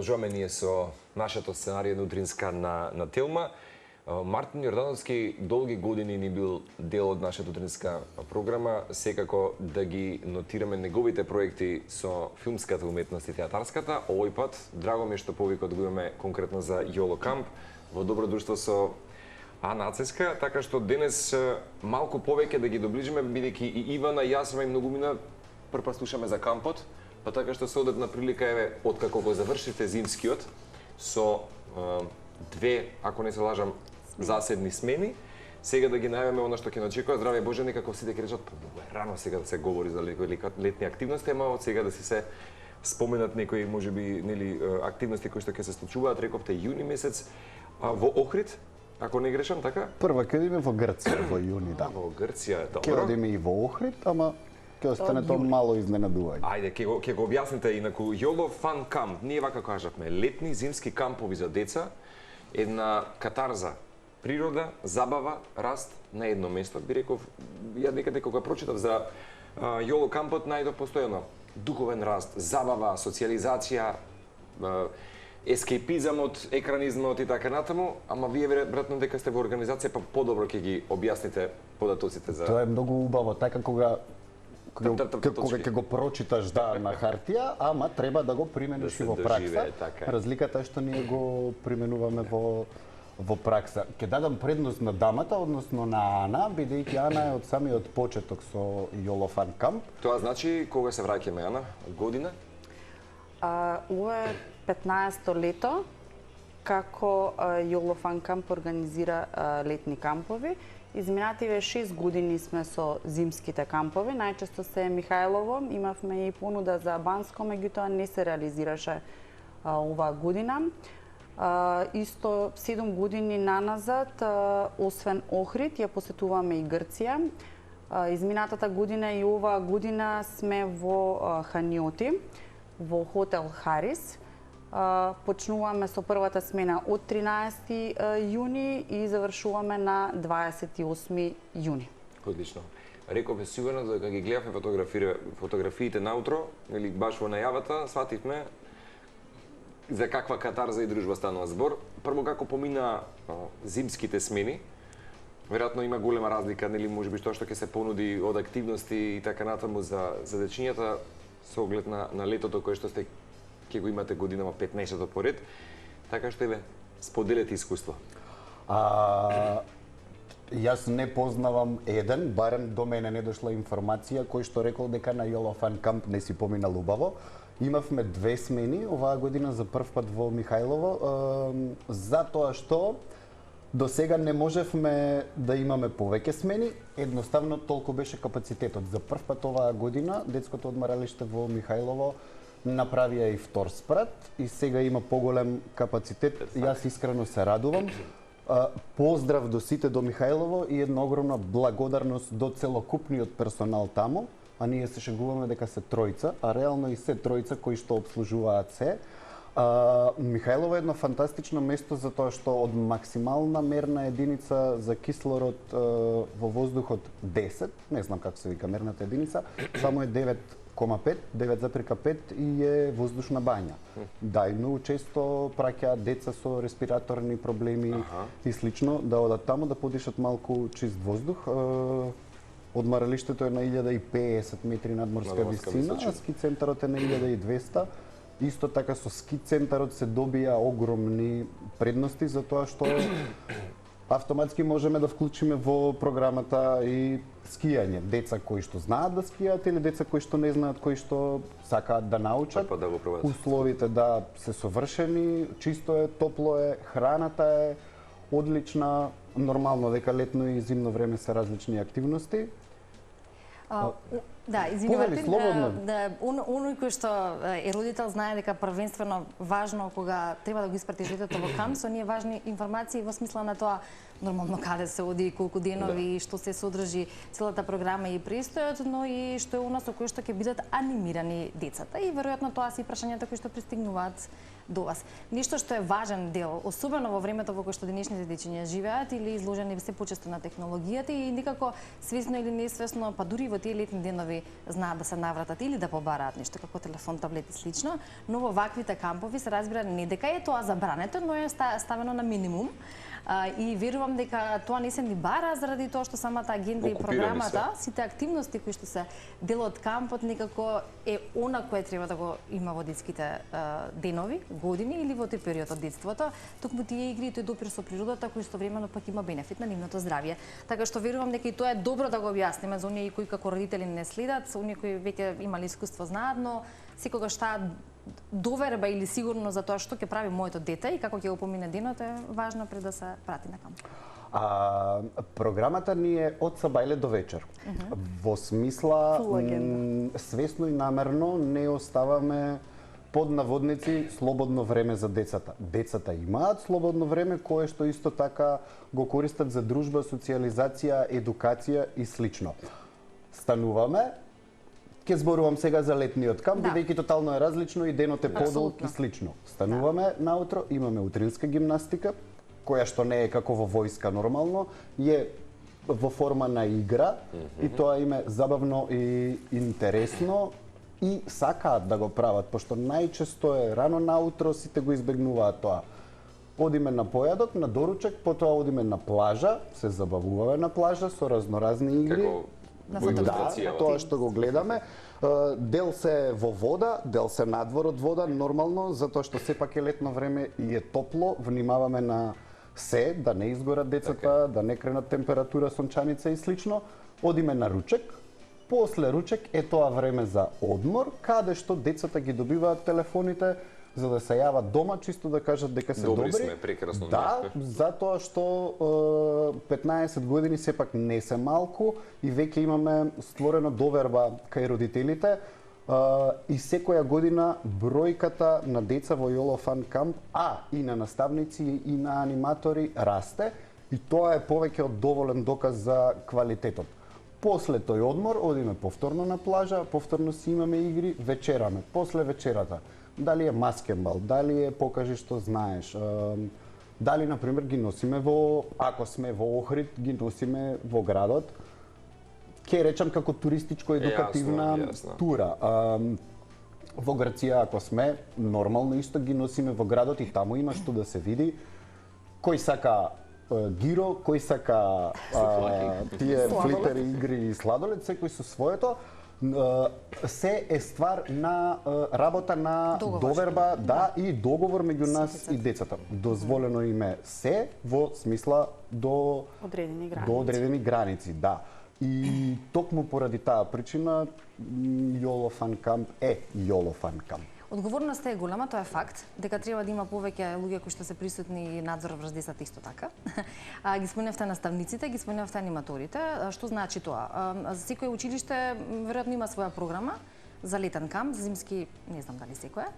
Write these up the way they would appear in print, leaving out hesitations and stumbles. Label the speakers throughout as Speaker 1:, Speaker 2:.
Speaker 1: Продолжуваме ние со нашето сценарија Нутринска на Телма. Мартин Јордановски долги години ни бил дел од нашата утринска програма, секако да ги нотираме неговите проекти со филмската уметност и театарската. Овој пат, драго ми е што повикот го имаме конкретно за Јоло Камп, во добро друштво со Ана Ацеска, така што денес малку повеќе да ги доближиме, бидејќи и Ивана и јас и многумина прв слушаме за кампот, па така што се одедна прилика еве откако го завршите зимскиот со две, ако не се лажам, заседни смени. Сега да ги најавиме она што ќе начекува. Здраве Боже, некако сите ќе речат, па рано сега да се говори за летни активности, ама од сега да си се споменат некои можеби нели активности кои што ќе се случуваат, рековте јуни месец во Охрид, ако не грешам, така?
Speaker 2: Прва ќе одиме во Грција во јуни, да.
Speaker 1: Во Грција, добро.
Speaker 2: Ќе одиме и во Охрид, ама ќе остане тоа мало изненадување.
Speaker 1: Ајде, ќе го објасните инаку. Јоло Фан Камп, ние вака кажавме, летни зимски кампови за деца, една катарза, природа, забава, раст на едно место. Би реков, ја некаде кога прочитав за Јоло Кампот, најдов постојано духовен раст, забава, социјализација, ескейпизам од екранизмот и така натаму, ама вие веројатно дека сте во организација, па подобро ќе ги објасните податоците за...
Speaker 2: Тоа е многу убаво, така кога ќе го прочиташ на хартија, ама треба да го примениш и во пракса. Разликата е што ние го применуваме во пракса. Ќе дадам предност на дамата, односно на Ана, бидејќи Ана е од самиот почеток со Јоло Фан Камп.
Speaker 1: Тоа значи кога се враќаме, Ана? Година?
Speaker 3: Ова е 15-то лето како Јоло Фан Камп организира летни кампови. Изминативе 6 години сме со зимските кампови, најчесто се Михајлово, имавме и понуда за Банско, меѓутоа не се реализираше оваа година. Исто 7 години наназад, освен Охрид, ја посетуваме и Грција. Изминатата година и оваа година сме во Ханиоти, во хотел Харис. Почнуваме со првата смена од 13 јуни и завршуваме на 28 јуни.
Speaker 1: Одлично. Рекове сигурно дека ги гледавме фотографиите наутро, или баш во најавата, свативме за каква катарза и дружба станува збор. Прво како помина зимските смени, веројатно има голема разлика, нели можеби што ќе се понуди од активности и така натаму за дечињата со оглед на летото кое што сте ќе го имате годинама 15-то поред, така што еве споделете искуство.
Speaker 2: Јас не познавам еден, барем до мене не дошла информација кој што рекол дека на Јоло Фан Камп не си поминал убаво. Имавме 2 смени оваа година за прв пат во Михајлово, затоа што до сега не можевме да имаме повеќе смени, едноставно толку беше капацитетот. За прв пат оваа година детското одмаралиште во Михајлово направија и втор спрат и сега има поголем капацитет. Јас искрено се радувам. Поздрав до сите до Михајлово и една огромна благодарност до целокупниот персонал таму, а ние се шегуваме дека се тројца, а реално и се тројца кои што обслужуваат се. Михајлово е едно фантастично место затоа што од максимална мерна единица за кислород во воздухот 10, не знам како се вика мерната единица, само е 9,5 и е воздушна бања. Да, и многу често праќаат деца со респираторни проблеми и слично да одат таму да подишат малку чист воздух. Одмаралиштето е на 1050 метри надморска висина, а ски центарот е на 1200. Исто така со ски центарот се добија огромни предности за тоа што автоматски можеме да вклучиме во програмата и скијање. Деца кои што знаат да скијат или деца кои што не знаат, кои што сакаат да научат. Условите да се совршени, чисто е, топло е, храната е одлична, нормално дека летно и зимно време се различни активности.
Speaker 4: Да, извини Мартин, оној кој што е родител знае дека првенствено важно кога треба да го испрати детето во камп, со ние важни информации во смисла на тоа нормално каде се оди, колку денови, што се содржи целата програма и престојот, но и што е она со кој што ќе бидат анимирани децата. И веројатно тоа се и прашањата кои што пристигнуваат до вас. Ништо што е важен дел, особено во времето во кое што денешните дечиња живеат или изложени се почесто на технологијата и никако свесно или несвесно, па дури во тие летни денови знаат да се навратат или да побараат нешто како телефон, таблет и слично, но во ваквите кампови се разбира не дека е тоа забрането, но е ставено на минимум. И верувам дека тоа не се ни бара заради тоа што самата агенда и програмата, сите активности кои што се дел од кампот некако е она кое треба да го има во детските денови, години или во тој период од детството. Токму тие игри и тој допир со природата кој истовремено пак има бенефит на нивното здравје. Така што верувам дека и тоа е добро да го објасниме за оние кои како родители не следат, за оние кои веќе имале искуство знаат, но секогаш таа доверба или сигурно за тоа што ќе прави моето дете и како ќе го помине денот е важно пред да се прати на камп.
Speaker 2: Програмата ни е од сабајле до вечер. Во смисла свесно и намерно не оставаме под наводници слободно време за децата. Децата имаат слободно време кое што исто така го користат за дружба, социјализација, едукација и слично. Стануваме. Ке зборувам сега за летниот камп, бидејќи тотално е различно и денот е подолг и слично. Стануваме наутро, имаме утринска гимнастика, која што не е како во војска нормално, е во форма на игра и тоа им е забавно и интересно и сакаат да го прават, пошто најчесто е рано наутро, сите го избегнуваат тоа. Одиме на појадок, на доручек, потоа одиме на плажа, се забавуваме на плажа со разноразни игри. Да, тоа што го гледаме. Дел се во вода, дел се надвор од вода, нормално, затоа што сепак е летно време и е топло, внимаваме на се, да не изгорат децата, да не кренат температура, сончаница и слично. Одиме на ручек, после ручек е тоа време за одмор, каде што децата ги добиваат телефоните, за да се јават дома, чисто да кажат дека се добри.
Speaker 1: Добри сме, прекрасно.
Speaker 2: Да, затоа што 15 години сепак не се малку и веќе имаме створена доверба кај родителите и секоја година бројката на деца во Јоло Фан Камп, и на наставници и на аниматори расте и тоа е повеќе од доволен доказ за квалитетот. После тој одмор одиме повторно на плажа, повторно си имаме игри, вечераме. После вечерата дали е маскенбал, дали е покажи што знаеш, дали, например, ги носиме ако сме во Охрид, ги носиме во градот, ке речам како туристичко-едукативна тура. Во Грција, ако сме, нормално исто ги носиме во градот и таму има што да се види. Кој сака гиро, кој сака тие флитери игри и сладолед, секој со своето. Се е ствар на работа на доверба, и договор меѓу нас и децата. Дозволено им е се во смисла до одредени граници, да. И токму поради таа причина Јоло Фан Камп е Јоло Фан Камп.
Speaker 4: Одговорноста е голема, тоа е факт, дека треба да има повеќе луѓе кои што се присутни и надзор врз децата исто така. Ги спомнавте наставниците, ги спомнавте аниматорите. Што значи тоа? Секој училиште веројатно има своја програма за летен камп, за зимски не знам дали секој,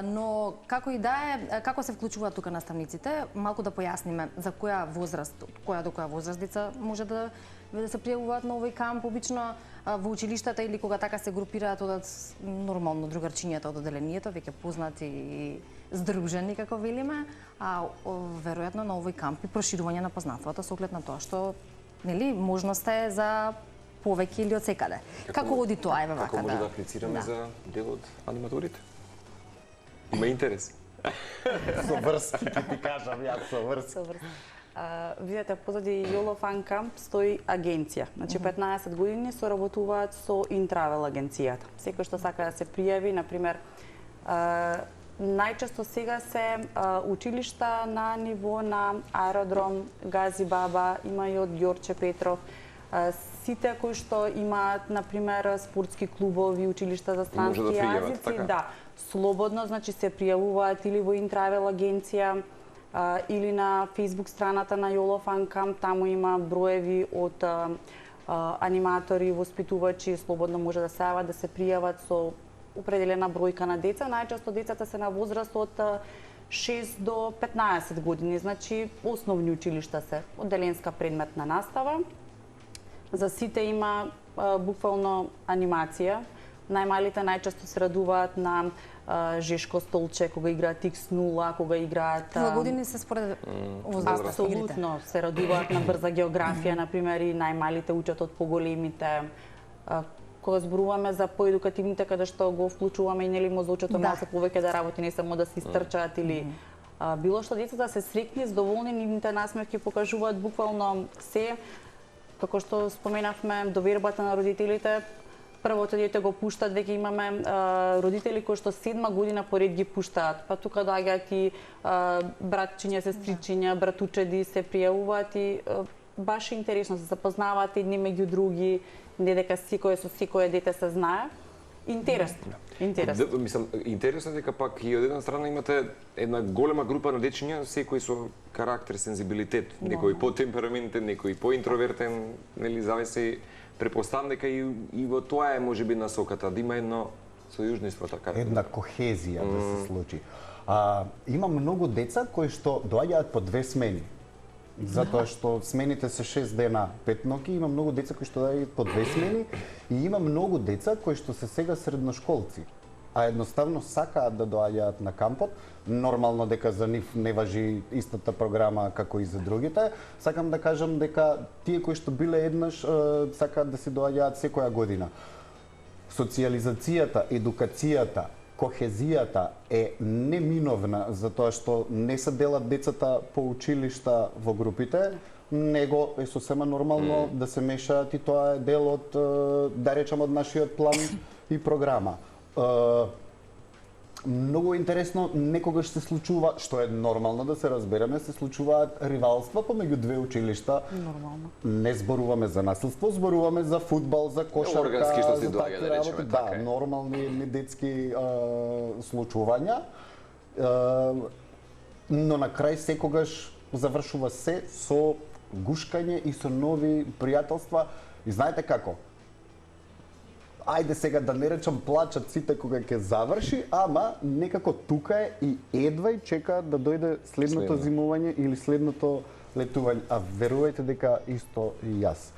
Speaker 4: но како и да е, како се вклучуваат тука наставниците, малку да појасниме за која возраст, која до која возраст деца може да се пријавуваат на овој камп, обично во училиштата или кога така се групираат одат нормално другарчињата од одделението, веќе познати и здружени како велиме, веројатно на овој камп и проширување на познатството со оглед на тоа што нели можноста е за повеќе или од секаде. Како оди тоа еве вака?
Speaker 1: Како може да аплицираме за дел од аниматорите? Има интерес.
Speaker 2: Со врски, ќе ти кажам јас, со врски.
Speaker 3: Видете, позади Јоло Фан Камп стои агенција. Значи 15 години соработуваат со Интравел агенцијата. Секој што сака да се пријави, например, најчесто сега се училишта на ниво на аеродром Гази Баба, има и од Ѓорче Петров. Сите кои што имаат, например, спортски клубови, училишта за странски јазици, слободно, значи се пријавуваат или во Интравел агенција, или на Facebook страната на Јоло Фан Камп, таму има броеви од аниматори, воспитувачи, слободно може да се јават, да се пријават со определена бројка на деца. Најчесто децата се на возраст од 6 до 15 години, значи основни училишта се, одделенска предметна настава. За сите има буквално анимација, најмалите најчесто се радуваат на Жешко столче кога играат X0, кога играат
Speaker 4: години се според возраста.
Speaker 3: Апсолутно се радуваат на брза географија, например, и најмалите учат од поголемите. Кога зборуваме за поедукативните, каде што го вклучуваме и нели мозочето малку повеќе да работи, не само да се истрчаат или било што, децата се среќни, задоволни, нивните насмевки покажуваат буквално се. Како што споменавме, довербата на родителите, првото дете го пуштат, веќе имаме родители кои што 7 година поред ги пуштаат. Па тука доаѓаат и братчиња, сестричиња, братучеди се пријавуваат и баш е интересно се запознаваат едни меѓу други, не дека секој со секое дете се знае. Интересно. Интересно.
Speaker 1: Мислам, интересно дека пак и од една страна имате една голема група на дечиња, секој со карактер, сензибилитет, некој по-темпераментен, некој по-интровертен, нели зависи. Препоставам дека и во тоа е можеби насоката, да има едно сојужниство, така.
Speaker 2: Една кохезија да се случи. Има многу деца кои што доаѓаат по 2 смени. Затоа што смените се 6 дена, 5 ноќи, има многу деца кои што доаѓаат по 2 смени и има многу деца кои што се сега средношколци, а едноставно сакаат да доаѓаат на кампот. Нормално дека за нив не важи истата програма како и за другите. Сакам да кажам дека тие кои што биле еднаш сакаат да се доаѓаат секоја година. Социјализацијата, едукацијата, кохезијата е неминовна затоа што не се делат децата по училишта во групите, него е сосема нормално да се мешаат и тоа е дел од, да речам, од нашиот план и програма. Многу интересно, некогаш се случува, што е нормално да се разбереме, се случуваат ривалства помеѓу две училишта.
Speaker 3: Нормално.
Speaker 2: Не зборуваме за насилство, зборуваме за фудбал, за кошарка,
Speaker 1: органски што се
Speaker 2: за
Speaker 1: доаѓа, да речеме, така е.
Speaker 2: нормални детски случувања. Но на крај секогаш завршува се со гушкање и со нови пријателства. И знаете како? Ајде сега да не речам плачат сите кога ќе заврши, ама некако тука е и едва и чекаат да дојде следното зимување или следното летување. А верувајте дека исто и јас.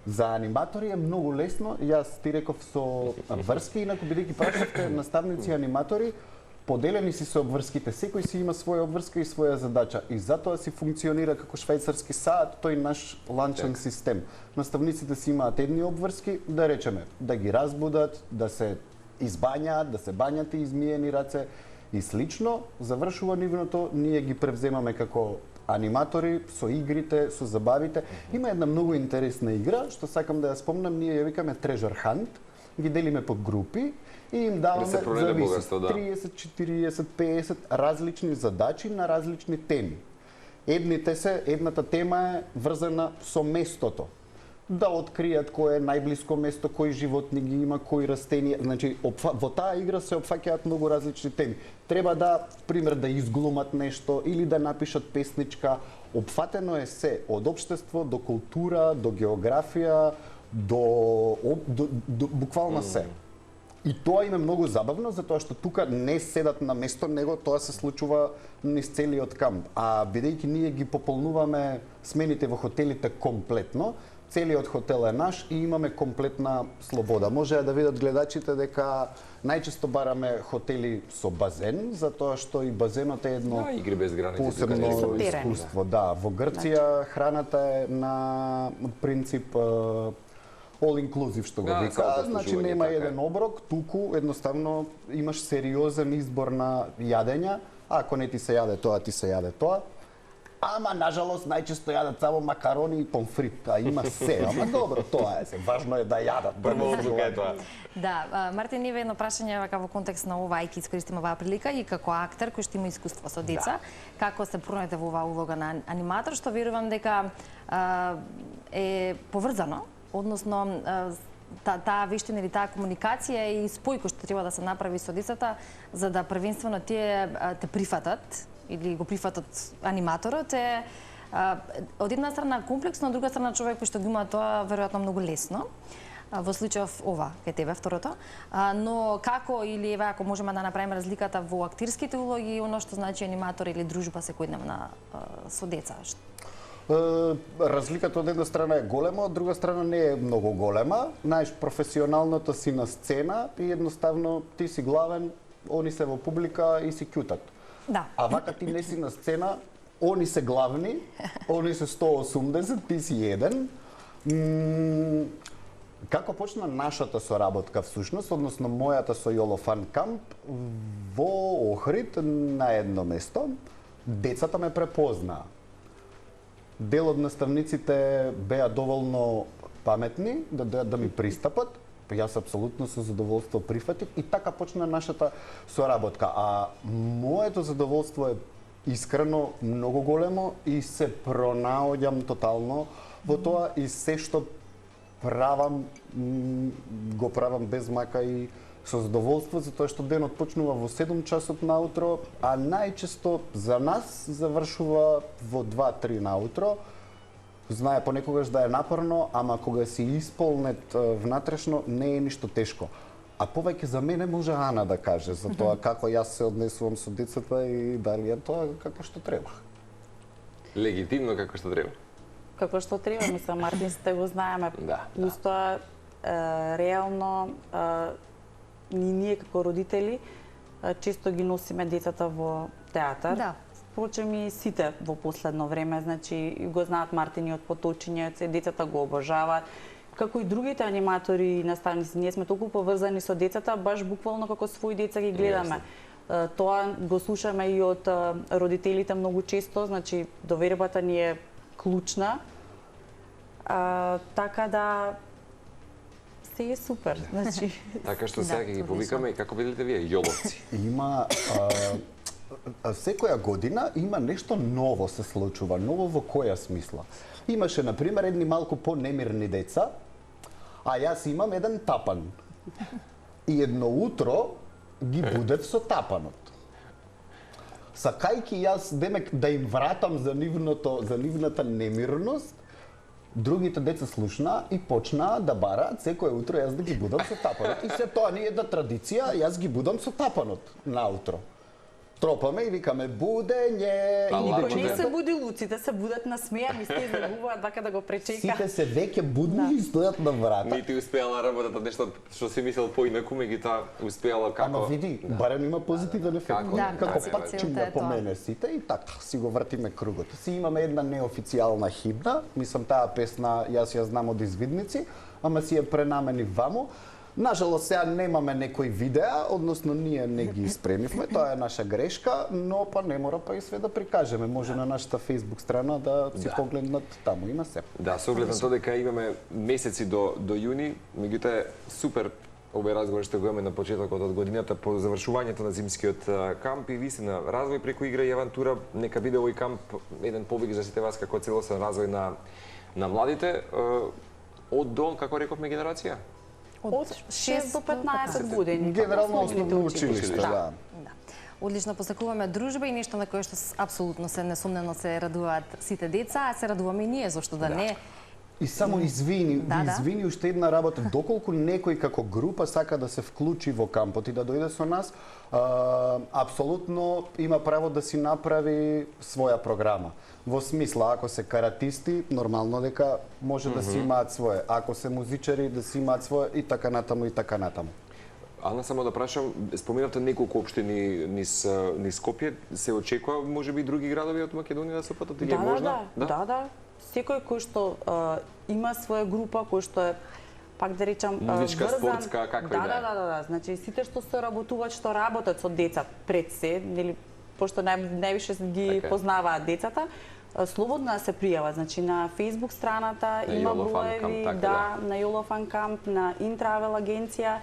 Speaker 2: За аниматори е многу лесно, јас ти реков со врски, инаку бидејќи прашавте наставници аниматори, поделени си се обврските, секој си има своја обврска и своја задача и затоа си функционира како швајцарски саат, тој наш ланчен систем. Наставниците си имаат едни обврски, да речеме, да ги разбудат, да се избањаат, да се бањат и измиени раце и слично, завршува нивното, ние ги превземаме како аниматори со игрите, со забавите. Има една многу интересна игра, што сакам да ја спомнам, ние ја викаме Treasure Hunt, ги делиме по групи и им даваме зависи 30, 40, 50 различни задачи на различни теми. Едната тема е врзана со местото. Да откријат кој е најблиско место, кои животни ги има, кои растенија. Значи, во таа игра се опфаќаат многу различни теми. Треба да, пример, да изглумат нешто или да напишат песничка. Опфатено е се, од општество до култура, до географија, до буквално се. И тоа им е многу забавно, затоа што тука не седат на место, него тоа се случува низ целиот камп. А бидејќи ние ги пополнуваме смените во хотелите комплетно, целиот хотел е наш и имаме комплетна слобода. Може да видат гледачите дека најчесто бараме хотели со базен, затоа што и базенот е едно
Speaker 1: игри без граници,
Speaker 2: посебно искуство. Да, во Грција храната е на принцип all inclusive што го вика, значи нема еден оброк, туку едноставно имаш сериозен избор на јадења, ако не ти се јаде тоа, ти се јаде тоа. Ама, нажалост, најчесто јадат само макарони и помфрит, а има се, ама добро, тоа е се, важно е да јадат.
Speaker 1: Прво одлука е тоа.
Speaker 4: Да, Мартин, ниве едно прашање вака во контекст на ова, ајки искористиме оваа прилика и како актер кој што има искуство со деца, како се пронете во оваа улога на аниматор, што верувам дека е поврзано, односно таа вештина или таа комуникација и спој кој што треба да се направи со децата за да првенствено тие те прифатат или го прифатат аниматорот е од една страна комплексно, од друга страна човек кој што го има тоа веројатно многу лесно. Во случајов ова кај тебе второто, но како или еве ако можеме да направиме разликата во актирските улоги и оно што значи аниматор или дружба секојдневна со деца?
Speaker 2: Разликата од една страна е голема, од друга страна не е многу голема. Знаеш, професионалното си на сцена и едноставно ти си главен, они се во публика и си кјутат.
Speaker 4: Да.
Speaker 2: А вака ти не си на сцена, они се главни, они се 180, ти си еден. Како почна нашата соработка всушност, односно мојата со Јоло Фан Камп во Охрид на едно место, децата ме препознаа. Дел од наставниците беа доволно паметни да ми пристапат. Јас апсолутно со задоволство прифатив и така почна нашата соработка. А моето задоволство е искрено многу големо и се пронаоѓам тотално во тоа и се што правам, го правам без мака и со задоволство, затоа што денот почнува во 7 часот наутро, а најчесто за нас завршува во 2-3 наутро. Знае понекогаш да е напорно, ама кога си исполнет внатрешно, не е ништо тешко. А повеќе за мене може Ана да каже за тоа како јас се однесувам со децата и дали е тоа како што треба.
Speaker 1: Легитимно како што треба.
Speaker 3: Како што треба, мислам, Мартин, сте го знаеме.
Speaker 1: Да.
Speaker 3: Устоа, реално, ние како родители често ги носиме децата во театар.
Speaker 4: Да.
Speaker 3: Впрочем и сите во последно време, значи го знаат Мартин и од Поточињец, децата го обожаваат. Како и другите аниматори и наставници, ние сме толку поврзани со децата, баш буквално како своји деца ги гледаме. Тоа го слушаме и од родителите многу често, значи довербата ни е клучна. Така да се е супер, значи.
Speaker 1: Така што сега ги повикаме и како видите вие јоловци.
Speaker 2: Има секоја година има нешто ново се случува, ново во која смисла. Имаше на пример едни малку понемирни деца, а јас имам еден тапан. И едно утро ги будев со тапанот. Сакајки јас демек да им вратам за нивната немирност, другите деца слушнаа и почнаа да бараат секое утро јас да ги будам со тапанот. И се тоа не е една традиција, јас ги будам со тапанот наутро. Тропаме и викаме будење.
Speaker 3: Никој не се буди луците, се будат насмејани, сте излегуваат така да го пречека.
Speaker 2: Сите се веќе будни и стојат на врата.
Speaker 1: Нити успеала работата нешто што си мислел поинаку, меѓутоа успеала како.
Speaker 2: Ама види, барем има позитивен ефект. Како пачиња по мене сите и така си го вртиме кругот. Си имаме една неофицијална химна, мислам таа песна јас ја знам од извидници, ама си ја пренамени ваму. Нажалост, сега немаме некои видеа, односно ние не ги испремивме, тоа е наша грешка, но па не мора па и све да прикажеме. Може на нашата Facebook страна да си погледнат, таму има се.
Speaker 1: Да, со оглед на тоа дека имаме месеци до јуни, меѓутоа супер овој разговор што го имаме на почетокот од годината по завршувањето на зимскиот камп и вистина развој преку игра и авантура, нека биде овој камп еден повик за сите вас како целосен развој на младите од до, како рековме, генерација?
Speaker 3: Од 6 до 15 години.
Speaker 2: Генерално основно училиште, да.
Speaker 4: Одлично посакуваме дружба и нешто на кое што апсолутно се несомнено се радуваат сите деца, а се радуваме и ние, зошто да не.
Speaker 2: И само извини уште една работа, доколку некој како група сака да се вклучи во кампот и да дојде со нас, апсолутно има право да си направи своја програма. Во смисла, ако се каратисти, нормално дека може да си имаат свое. Ако се музичари, да си имаат свое и така натаму и така натаму.
Speaker 1: Ана, само да прашам, споминавте неколку општини низ Скопје, се очекува можеби други градови од Македонија да се опатат или е можна?
Speaker 3: Да. Секој кој што има своја група, кој што е, пак да речам,
Speaker 1: музичка,
Speaker 3: врзан,
Speaker 1: спортска, каква и да е.
Speaker 3: Да. Значи сите што се работуваат, што работат со деца пред се, нели, пошто највише ги познаваат децата, слободно да се пријават. Значи на Facebook страната има броеви, на Јоло Фан Камп, на Интравел агенција.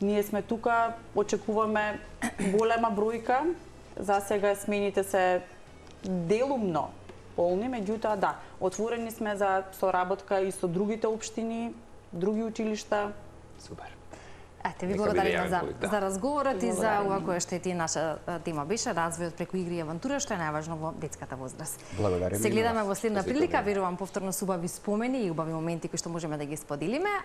Speaker 3: Ние сме тука, очекуваме голема бројка. За сега смените се делумно полни, меѓутоа да, отворени сме за соработка и со другите општини, други училишта.
Speaker 1: Супер.
Speaker 4: Ете, ви благодариме за разговорот и за ова кое што е наша тема беше развојот преку игри и авантура, што е најважно во детската возраст.
Speaker 2: Благодариме.
Speaker 4: Се гледаме во следна прилика, верувам повторно со убави спомени и убави моменти кои што можеме да ги споделиме.